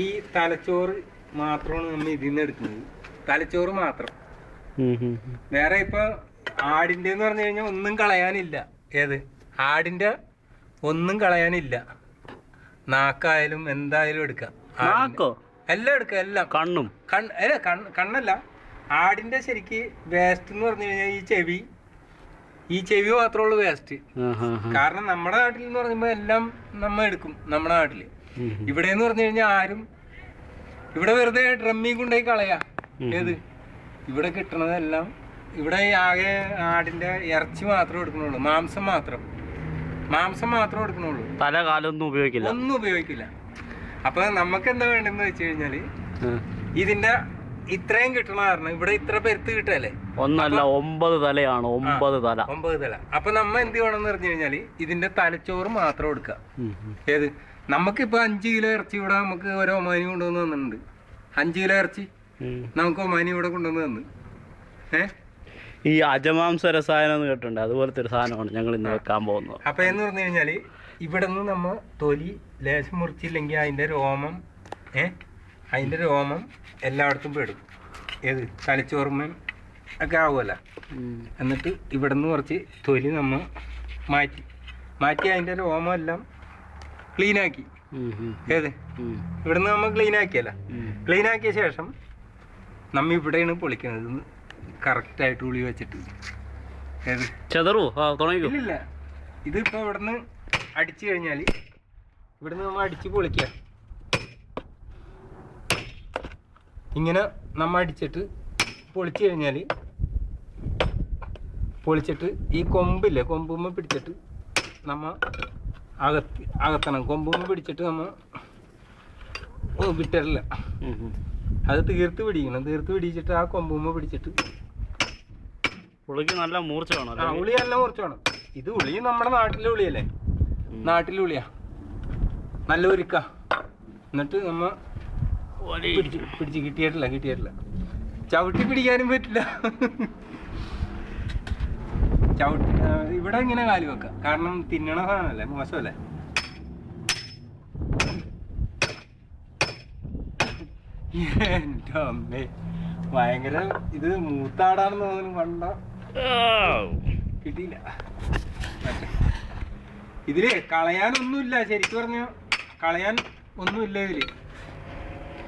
ഈ തലച്ചോറ് മാത്രമാണ് നമ്മൾ ഇതിൽ നിന്ന് എടുക്കുന്നത്. തലച്ചോറ് മാത്രം. വേറെ ഇപ്പൊ ആടിന്റെ എന്ന് പറഞ്ഞു കഴിഞ്ഞാൽ ഒന്നും കളയാനില്ല. ഏത് ആടിന്റെ ഒന്നും കളയാനില്ല. നാക്കായാലും എന്തായാലും എടുക്കാം. എല്ലാം എടുക്കാം. എല്ലാം കണ്ണും കണ്ണല്ല, ആടിന്റെ ശരിക്ക് വേസ്റ്റ് എന്ന് പറഞ്ഞു കഴിഞ്ഞാൽ ഈ ചെവി മാത്രമേ ഉള്ളൂ വേസ്റ്റ്. കാരണം നമ്മുടെ നാട്ടിൽ എന്ന് പറയുമ്പോ എല്ലാം നമ്മ എടുക്കും. നമ്മുടെ നാട്ടില് ഇവിടെ എന്ന് പറഞ്ഞു കഴിഞ്ഞാൽ ആരും ഇവിടെ വെറുതെ ഡ്രമ്മിൽ കൊണ്ടുപോയി കളയാ. ഏത് ഇവിടെ കിട്ടണതെല്ലാം ഇവിടെ ആകെ ആടിന്റെ ഇറച്ചി മാത്രമേ എടുക്കണുള്ളൂ. മാംസം മാത്രമേ എടുക്കണുള്ളൂ. തല കാലൊന്നും ഉപയോഗിക്കില്ല. അപ്പൊ നമുക്ക് എന്താ വേണ്ടെന്ന് വെച്ച് കഴിഞ്ഞാല് ഇതിന്റെ ഇത്രയും കിട്ടണ കാരണം ഇവിടെ ഇത്ര പെരുത്ത് കിട്ടല്ലേ. ഒന്നല്ല 9 തലയാണ്. 9 തല. അപ്പൊ നമ്മ എന്ത് വേണമെന്ന് പറഞ്ഞു കഴിഞ്ഞാല് ഇതിന്റെ തലച്ചോറ് മാത്രം എടുക്കുക. ഏത് നമുക്കിപ്പോ 5 കിലോ ഇറച്ചി ഇവിടെ നമുക്ക് ഓരോ ഒമാനി കൊണ്ടുവന്ന് തന്നിട്ടുണ്ട്. 5 കിലോ ഇറച്ചി നമുക്ക് ഒമാനി ഇവിടെ കൊണ്ടുവന്ന് തന്നു. ഈ അജമാംസ രസായനം എന്ന് കേട്ടിട്ടുണ്ട്. അതുപോലത്തെ ഒരു സാധനമാണ് ഞങ്ങൾ ഇന്ന് വെക്കാൻ പോകുന്നത്. അപ്പൊ എന്ന് പറഞ്ഞു കഴിഞ്ഞാല് ഇവിടെ നിന്ന് നമ്മ തൊലി ലേശം മുറിച്ചില്ലെങ്കിൽ അതിന്റെ രോമം എല്ലായിടത്തും പെടും. ഏത് തലച്ചോർമ്മ ഒക്കെ ആവുമല്ല. എന്നിട്ട് ഇവിടെ നിന്ന് കുറച്ച് തൊലി നമ്മ മാറ്റി അതിന്റെ രോമം എല്ലാം ക്ലീനാക്കി. ഏത് ഇവിടുന്ന് നമ്മ ക്ലീനാക്കിയ ശേഷം നമ്മ ഇവിടെയാണ് പൊളിക്കുന്നത്. കറക്റ്റായിട്ട് ഉളി വെച്ചിട്ട്. ഏത് ഇല്ല, ഇതിപ്പോ ഇവിടുന്ന് അടിച്ചു കഴിഞ്ഞാൽ ഇവിടുന്ന് നമ്മ അടിച്ച് പൊളിക്കുക. ഇങ്ങനെ നമ്മ അടിച്ചിട്ട് പൊളിച്ചിട്ട് ഈ കൊമ്പില്ലേ, കൊമ്പുമ്മ പിടിച്ചിട്ട് നമ്മ അകത്തണം. കൊമ്പുമ്മ പിടിച്ചിട്ട് നമ്മ വിട്ടരില്ല. അത് തീർത്ത് പിടിച്ചിട്ട് ആ കൊമ്പുമ്മ പിടിച്ചിട്ട് ഉളിക്ക് നല്ല മൂർച്ച വേണം. ഉളി നല്ല മൂർച്ച വേണം. ഇത് ഉളി നമ്മുടെ നാട്ടിലെ ഉളിയല്ലേ, നാട്ടിലെ ഉളിയാ, നല്ല ഉരുക്ക. എന്നിട്ട് നമ്മ പിടിച്ച് കിട്ടിയിട്ടില്ല. ചവിട്ടി പിടിക്കാനും പറ്റില്ല. ഇവിടെ ഇങ്ങനെ കാല് വെക്കാം. കാരണം തിന്നണ സാധനമല്ലേ, മോശമല്ലേ. എന്റെ അമ്മേ, ഭയങ്കര ഇത് മൂത്താടാണെന്ന് തോന്നുന്നു. പണ്ട കിട്ടിയില്ല. ഇതില് കളയാനൊന്നുമില്ല. ശരിക്കും പറഞ്ഞ കളയാൻ ഒന്നുമില്ല ഇതില്.